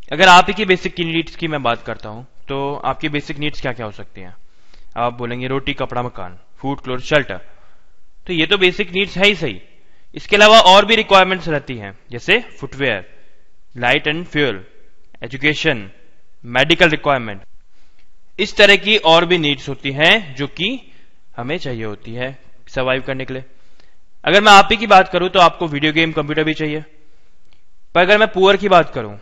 अगर आप ही की बेसिक नीड्स की मैं बात करता हूं तो आपकी बेसिक नीड्स क्या क्या हो सकती हैं? आप बोलेंगे रोटी, कपड़ा, मकान, फूड, क्लोथ, शेल्टर। तो ये तो बेसिक नीड्स है ही सही। इसके अलावा और भी रिक्वायरमेंट्स रहती हैं, जैसे footwear, light and fuel, education, medical requirement. इस तरह की और भी नीड्स होती हैं जो कि हमें चाहिए होती है सर्वाइव करने के लिए। अगर मैं आप ही की बात करूं तो आपको वीडियो गेम, कंप्यूटर भी चाहिए। पर अगर मैं पुअर की बात करूं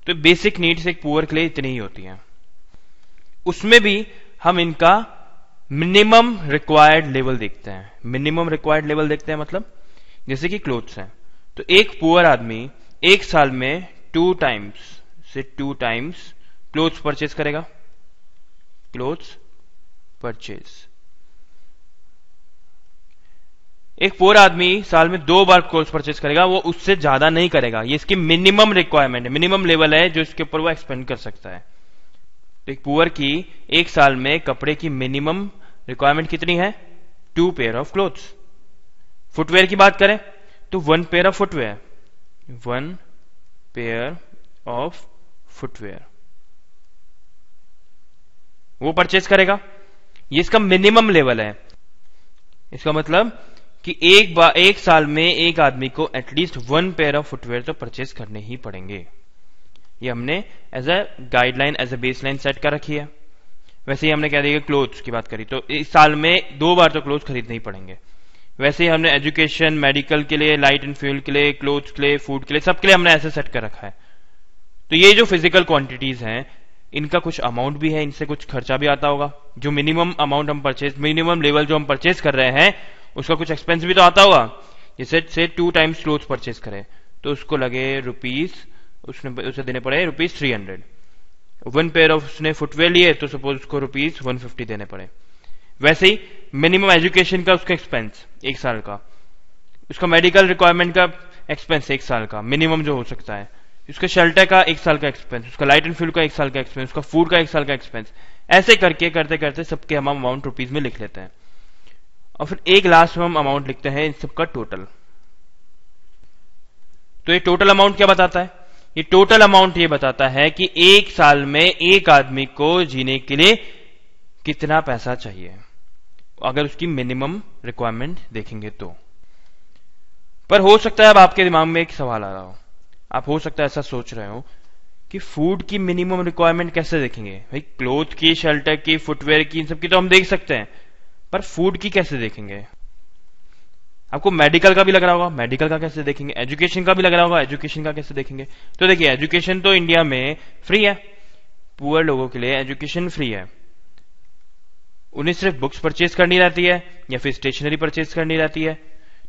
तो बेसिक नीड्स एक पुअर के लिए इतनी ही होती हैं। उसमें भी हम इनका मिनिमम रिक्वायर्ड लेवल देखते हैं। मिनिमम रिक्वायर्ड लेवल देखते हैं मतलब जैसे कि क्लोथ्स हैं, तो एक पुअर आदमी एक साल में 2 टाइम्स क्लोथ्स परचेज करेगा। Clothes purchase. एक पुअर आदमी साल में 2 बार क्लोथ्स परचेज करेगा, वो उससे ज्यादा नहीं करेगा। ये इसकी मिनिमम रिक्वायरमेंट है, मिनिमम लेवल है जो इसके ऊपर वो एक्सपेंड कर सकता है। तो एक पुअर की एक साल में कपड़े की मिनिमम रिक्वायरमेंट कितनी है? 2 पेयर ऑफ क्लोथ्स। फुटवेयर की बात करें तो 1 pair of footwear, 1 pair of footwear वो परचेज करेगा। ये इसका मिनिमम लेवल है। इसका मतलब कि एक साल में एक आदमी को एटलीस्ट 1 पेयर ऑफ फुटवेयर तो परचेज करने ही पड़ेंगे। ये हमने as a guideline, as a baseline set कर रखी है। वैसे ही हमने क्या देखिए क्लोथ्स की बात करी तो इस साल में 2 बार तो क्लोथ्स खरीदने ही पड़ेंगे। वैसे ही हमने एजुकेशन, मेडिकल के लिए, लाइट एंड फ्यूल के लिए, क्लोथ्स के लिए, फूड के लिए, सबके लिए हमने ऐसे सेट कर रखा है। तो ये जो फिजिकल क्वांटिटीज हैं इनका कुछ अमाउंट भी है, इनसे कुछ खर्चा भी आता होगा। जो मिनिमम अमाउंट हम परचेज, मिनिमम लेवल जो हम परचेज कर रहे हैं उसका कुछ एक्सपेंस भी तो आता होगा। जैसे से 2 टाइम्स क्लोथ परचेज करे तो उसको लगे रुपीज, उसे देने पड़े रुपीज 300। 1 पेयर ऑफ उसने फुटवेयर लिए तो सपोज उसको रुपीज 150 देने पड़े। वैसे ही मिनिमम एजुकेशन का उसका एक्सपेंस 1 साल का, उसका मेडिकल रिक्वायरमेंट का एक्सपेंस 1 साल का मिनिमम जो हो सकता है, उसका शेल्टर का 1 साल का एक्सपेंस, उसका लाइट एंड फ्यूल का 1 साल का एक्सपेंस, उसका फूड का 1 साल का एक्सपेंस। ऐसे करके करते करते सबके हम अमाउंट रुपीज में लिख लेते हैं और फिर एक लास्ट में हम अमाउंट लिखते हैं इन सबका टोटल। तो ये टोटल अमाउंट क्या बताता है? ये टोटल अमाउंट ये बताता है कि एक साल में एक आदमी को जीने के लिए कितना पैसा चाहिए, अगर उसकी मिनिमम रिक्वायरमेंट देखेंगे तो। पर हो सकता है अब आपके दिमाग में एक सवाल आ रहा हो, आप हो सकता है ऐसा सोच रहे हो कि फूड की मिनिमम रिक्वायरमेंट कैसे देखेंगे? भाई क्लोथ की, शेल्टर की, फुटवेयर की, इन सब की तो हम देख सकते हैं, पर फूड की कैसे देखेंगे? आपको मेडिकल का भी लग रहा होगा, मेडिकल का कैसे देखेंगे? एजुकेशन का भी लग रहा होगा, एजुकेशन का कैसे देखेंगे? तो देखिए एजुकेशन तो इंडिया में फ्री है, पुअर लोगों के लिए एजुकेशन फ्री है। उन्हें सिर्फ बुक्स परचेज करनी रहती है या फिर स्टेशनरी परचेज करनी रहती है,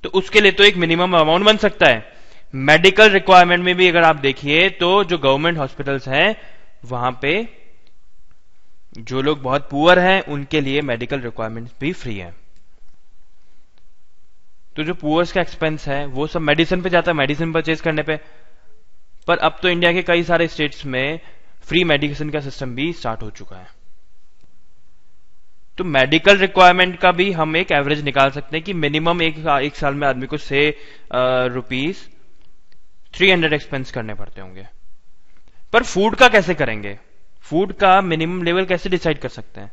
तो उसके लिए तो एक मिनिमम अमाउंट बन सकता है। मेडिकल रिक्वायरमेंट में भी अगर आप देखिए तो जो गवर्नमेंट हॉस्पिटल्स हैं वहां पे जो लोग बहुत पुअर हैं उनके लिए मेडिकल रिक्वायरमेंट भी फ्री है। तो जो पुअर्स का एक्सपेंस है वो सब मेडिसिन पे जाता है, मेडिसिन परचेज करने पे। पर अब तो इंडिया के कई सारे स्टेट्स में फ्री मेडिसिन का सिस्टम भी स्टार्ट हो चुका है। तो मेडिकल रिक्वायरमेंट का भी हम एक एवरेज निकाल सकते हैं कि मिनिमम एक साल में आदमी को से रुपीज 300 एक्सपेंस करने पड़ते होंगे। पर फूड का कैसे करेंगे? फूड का मिनिमम लेवल कैसे डिसाइड कर सकते हैं?